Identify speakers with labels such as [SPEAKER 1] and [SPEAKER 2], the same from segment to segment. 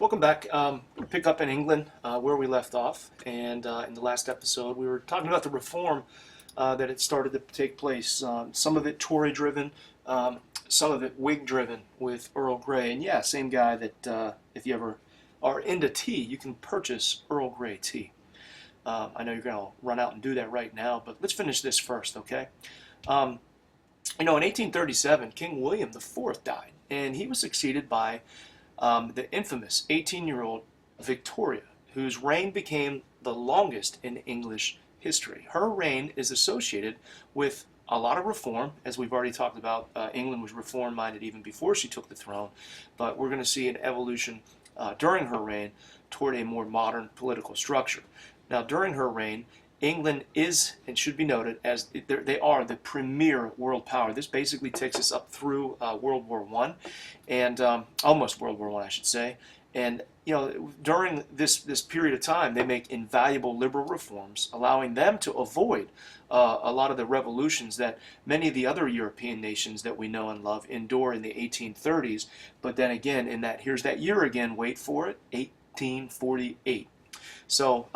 [SPEAKER 1] Welcome back. We'll pick up in England where we left off, and in the last episode we were talking about the reform that had started to take place. Some of it Tory-driven, some of it Whig-driven with Earl Grey. And yeah, same guy that if you ever are into tea, you can purchase Earl Grey tea. I know you're going to run out and do that right now, but let's finish this first, okay? In 1837, King William IV died, and he was succeeded by the infamous 18-year-old Victoria, whose reign became the longest in English history. Her reign is associated with a lot of reform, as we've already talked about. England was reform-minded even before she took the throne, but we're going to see an evolution during her reign toward a more modern political structure. Now, during her reign, England is, and should be noted, as they are the premier world power. This basically takes us up through World War I, and almost World War I, I should say. And during this period of time, they make invaluable liberal reforms, allowing them to avoid a lot of the revolutions that many of the other European nations that we know and love endure in the 1830s. But then again, here's that year again, wait for it, 1848. So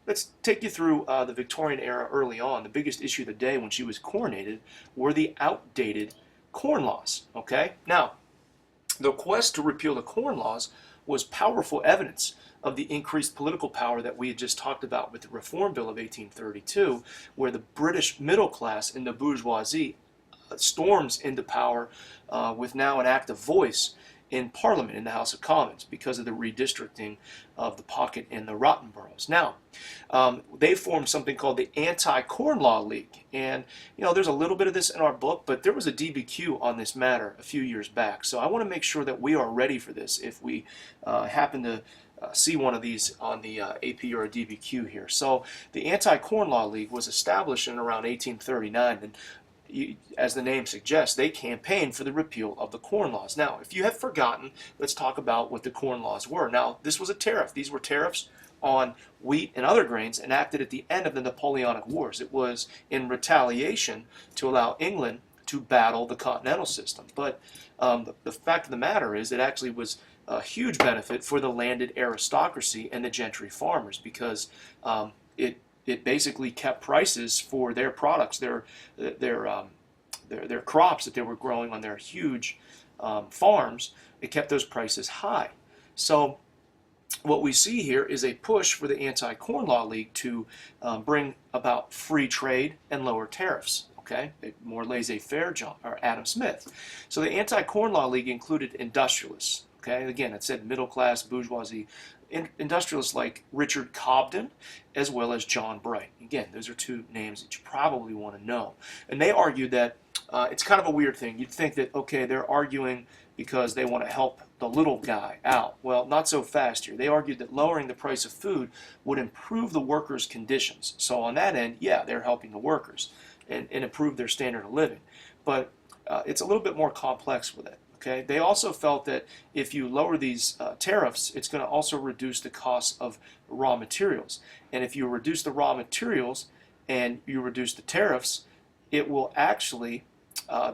[SPEAKER 1] let's take you through the Victorian era early on. The biggest issue of the day when she was coronated were the outdated Corn Laws. Okay? Now, the quest to repeal the Corn Laws was powerful evidence of the increased political power that we had just talked about with the Reform Bill of 1832, where the British middle class and the bourgeoisie storms into power with now an active voice in Parliament, in the House of Commons, because of the redistricting of the pocket in the rotten boroughs. Now, they formed something called the Anti-Corn Law League. And, there's a little bit of this in our book, but there was a DBQ on this matter a few years back. So I want to make sure that we are ready for this if we happen to see one of these on the AP or a DBQ here. So the Anti-Corn Law League was established in around 1839, and as the name suggests, they campaigned for the repeal of the Corn Laws. Now, if you have forgotten, let's talk about what the Corn Laws were. Now, this was a tariff. These were tariffs on wheat and other grains enacted at the end of the Napoleonic Wars. It was in retaliation to allow England to battle the continental system. But the fact of the matter is it actually was a huge benefit for the landed aristocracy and the gentry farmers, because it basically kept prices for their products, their crops that they were growing on their huge farms. It kept those prices high. So what we see here is a push for the Anti-Corn Law League to bring about free trade and lower tariffs. Okay, more laissez-faire, Adam Smith. So the Anti-Corn Law League included industrialists. Okay, again, it said middle class, bourgeoisie, industrialists like Richard Cobden, as well as John Bright. Again, those are two names that you probably want to know. And they argued that it's kind of a weird thing. You'd think that, okay, they're arguing because they want to help the little guy out. Well, not so fast here. They argued that lowering the price of food would improve the workers' conditions. So on that end, yeah, they're helping the workers and improve their standard of living. But it's a little bit more complex with it. Okay. They also felt that if you lower these tariffs, it's going to also reduce the cost of raw materials. And if you reduce the raw materials and you reduce the tariffs, it will actually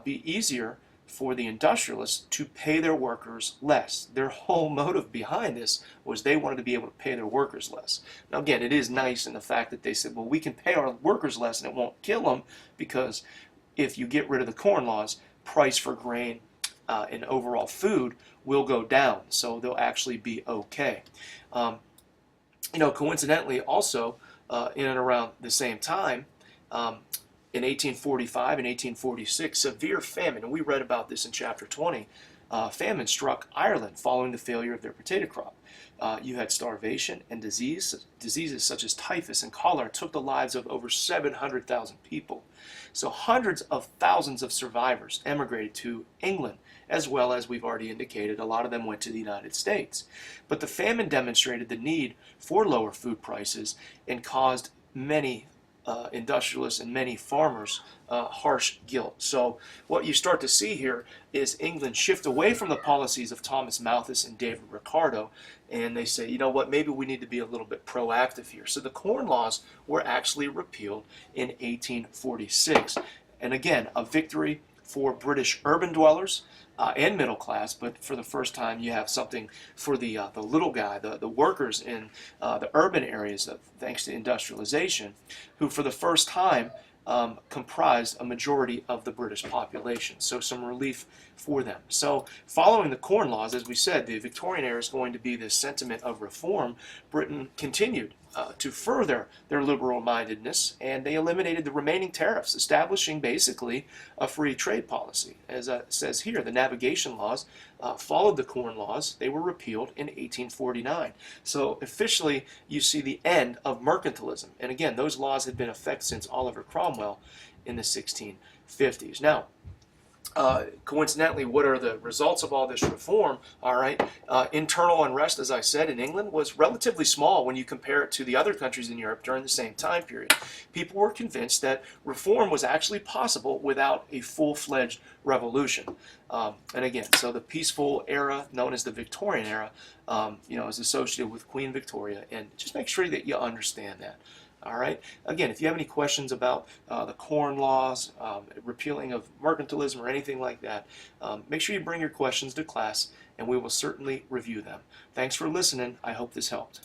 [SPEAKER 1] be easier for the industrialists to pay their workers less. Their whole motive behind this was they wanted to be able to pay their workers less. Now, again, it is nice in the fact that they said, well, we can pay our workers less and it won't kill them, because if you get rid of the Corn Laws, price for grain and overall food will go down, so they'll actually be okay. Coincidentally, also in and around the same time, in 1845 and 1846, severe famine, and we read about this in chapter 20, famine struck Ireland following the failure of their potato crop. You had starvation and diseases such as typhus and cholera took the lives of over 700,000 people. So hundreds of thousands of survivors emigrated to England, as well as we've already indicated, a lot of them went to the United States. But the famine demonstrated the need for lower food prices and caused many industrialists and many farmers harsh guilt. So what you start to see here is England shift away from the policies of Thomas Malthus and David Ricardo, and they say, you know what, maybe we need to be a little bit proactive here. So the Corn Laws were actually repealed in 1846. And again, a victory for British urban dwellers and middle class, but for the first time you have something for the little guy, the workers in the urban areas, thanks to industrialization, who for the first time comprised a majority of the British population. So some relief for them. So following the Corn Laws, as we said, the Victorian era is going to be this sentiment of reform. Britain continued to further their liberal-mindedness, and they eliminated the remaining tariffs, establishing basically a free trade policy. As it says here, the navigation laws followed the Corn Laws. They were repealed in 1849. So officially, you see the end of mercantilism. And again, those laws had been in effect since Oliver Cromwell in the 1650s. Now, coincidentally, what are the results of all this reform? All right, internal unrest, as I said, in England was relatively small when you compare it to the other countries in Europe during the same time period. People were convinced that reform was actually possible without a full-fledged revolution. And again, so the peaceful era, known as the Victorian era, is associated with Queen Victoria, and just make sure that you understand that. All right. Again, if you have any questions about the Corn Laws, repealing of mercantilism, or anything like that, make sure you bring your questions to class, and we will certainly review them. Thanks for listening. I hope this helped.